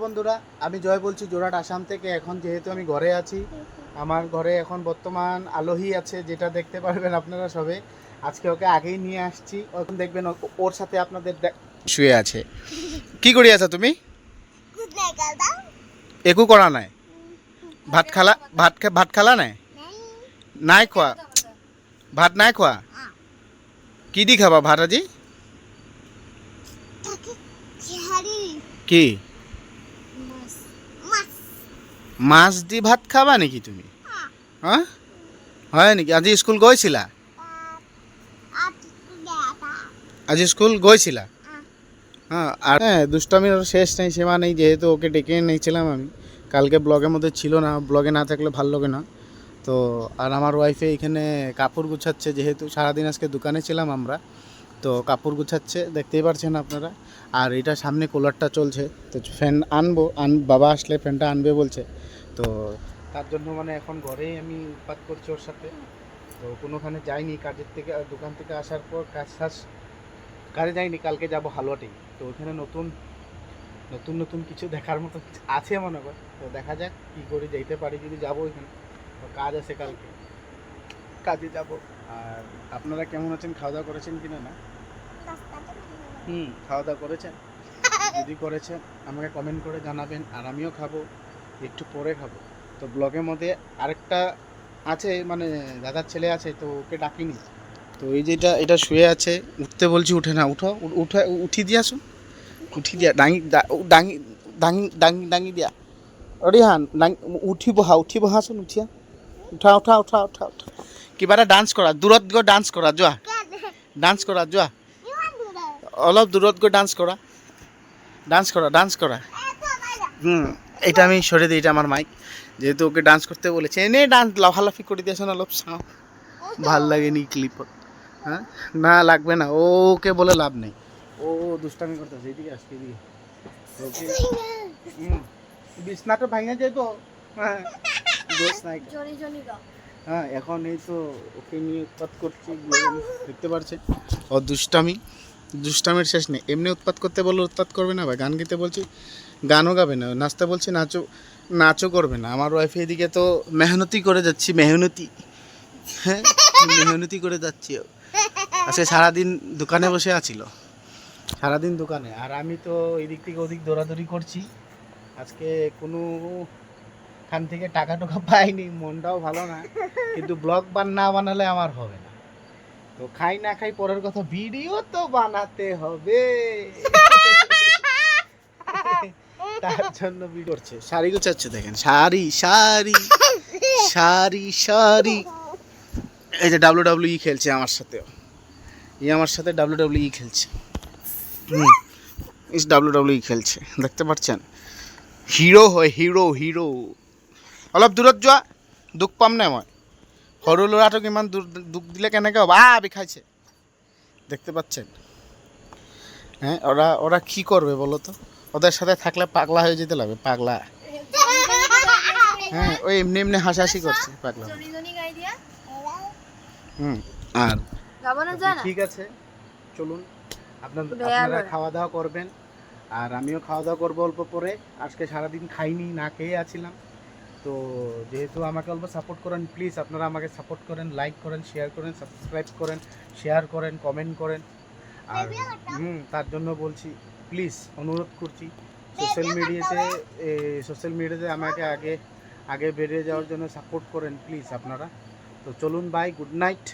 বন্ধুরা, আমি জয় বলছি জোড়াট আসাম থেকে। এখন যেহেতু আমি ঘরে আছি, আমার ঘরে এখন বর্তমান আলহী আছে, যেটা দেখতে পারবেন আপনারা সবে। আজকে ওকে আগেই নিয়ে আসছি, এখন দেখবেন ওর সাথে আপনাদের শুয়ে আছে। কি করি আছো তুমি? একু করা নাই? ভাত খালা নাই? নাই খোৱা? ভাত নাই খোৱা? কি দি খাবা ভাত আজি? কি মাছ দি ভাত খাবা নেকি তুমি? হ্যাঁ, হয় নেকি? আজি স্কুল গৈছিলা? আজি স্কুল গৈছিলা? হ্যাঁ। আর দুষ্টামির শেষ নেই, সীমা নেই, যেহেতু ওকে ডেকে নিয়েছিলাম আমি। কালকে ব্লগের মধ্যে ছিল না, ব্লগে না থাকলে ভালো লাগে না তো। আর আমার ওয়াইফে এখানে কাপড় গুছাচ্ছে, যেহেতু সারাদিন আজকে দোকানে ছিলাম আমরা, তো কাপড় গুছাচ্ছে, দেখতেই পারছেন আপনারা। আর এটা সামনে কুলারটা চলছে, তো ফ্যান বাবা আসলে ফ্যানটা আনবে বলছে, তো তার জন্য মানে এখন ঘরেই আমি উৎপাত করছি ওর সাথে। তো কোনোখানে যাইনি, কাজের থেকে দোকান থেকে আসার পর কাজে যাইনি, কালকে যাব হালুয়াটি। তো ওখানে নতুন নতুন নতুন কিছু দেখার মতো আছে মনে কর, তো দেখা যাক কী করে যাইতে পারি, যদি যাবো ওইখানে। তো কাজ আছে কালকে, কাজে যাব। আর আপনারা কেমন আছেন? খাওয়া দাওয়া করেছেন কিনা? না, খাওয়া দাওয়া করেছেন? যদি করেছেন আমাকে কমেন্ট করে জানাবেন, আর আমিও খাবো, একটু পরে খাবো। তো ব্লগের মধ্যে আরেকটা আছে, মানে দাদার ছেলে আছে, তো ওকে ডাকিনি। তো এই যেটা এটা শুয়ে আছে, উঠতে বলছি, উঠে না। উঠি দিয়া আসুন, উঠি দিয়া ডাঙি ডাঙি দিয়া অৰিহান উঠি বহাচোন, উঠিয়া উঠা। কিবা এটা ডান্স কৰা, দূৰত গৈ ডান্স কৰা, যোৱা অলপ দূৰত গৈ ডান্স কৰা। এটা আমি সরে দিই, এটা আমার মাইক, যেহেতু ওকে ডান্স করতে বলেছে। এনে ডান্স লাফালাফি করে দিয়েছেন অলপ, ভাল লাগেনি ক্লিপত। হ্যাঁ, না লাগবে না, ওকে বলে লাভ নেই, ও দুষ্টামি করতেছে। এইদিকে আসতে দিয়ে ওকে বিছনাটা ভাঙা যায় তো। হ্যাঁ, দোষ নাই। হ্যাঁ, এখন এই তো ওকে নিয়ে উৎপাত করছি, দেখতে পারছেন। ও দুষ্টামির শেষ নেই। এমনি উৎপাত করতে বললে উৎপাত করবে না ভাই। গান গেতে বলছি, গানও গাবে না। নাচতে বলছি, নাচও করবে না। আমার ওয়াইফ এদিকে তো মেহনতি করে যাচ্ছি, হ্যাঁ, মেহনতি করে যাচ্ছি। আজকে সারাদিন দোকানে বসে আছিল, সারাদিন দোকানে। আর আমি তো এদিক থেকে ওদিক দৌড়াদৌড়ি করছি। আজকে কোনো খান থেকে টাকা পাইনি, মনটাও ভালো না, কিন্তু ব্লগ না বানালে আমার হবে না। তো খাই না খাই পরের কথা, ভিডিও তো বানাতে হবে, তার জন্য করছে। শাড়ি গুছাচ্ছে, দেখেন, শাড়ি। এই যে WWE খেলছে আমার সাথে, আমার সাথে WWE খেলছে। WWE খেলছে, দেখতে পাচ্ছেন। হিরো হয়, হিরো। অলপ দূৰত যোৱা, দুখ পাম নাই মই। সৰু ল'ৰাটোক ইমান দুখ দিলে কেনেকৈ হ'ব? বিষাইছে, দেখতে পাচ্ছেন। হ্যাঁ, ওরা কি করবে বলো তো? ওদের সাথে থাকলে পাগলা হয়ে যেতে লাগবে, পাগলা। হ্যাঁ, ওই এমনি হাসাহাসি করছে, পাগলা। আর ঠিক আছে, চলুন, আপনারা খাওয়া দাওয়া করবেন, আর আমিও খাওয়া দাওয়া করবো অল্প পরে। আজকে সারাদিন খাইনি, না খেয়ে আছিলাম। তো যেহেতু আমাকে অল্প সাপোর্ট করেন, প্লিজ আপনারা আমাকে সাপোর্ট করেন, লাইক করেন, শেয়ার করেন, সাবস্ক্রাইব করেন, কমেন্ট করেন। আর তার জন্য বলছি, প্লিজ অনুরোধ করছি, সোশ্যাল মিডিয়াতে আমাকে আগে বেরিয়ে যাওয়ার জন্য সাপোর্ট করেন প্লিজ আপনারা। তো চলুন, বাই, গুড নাইট।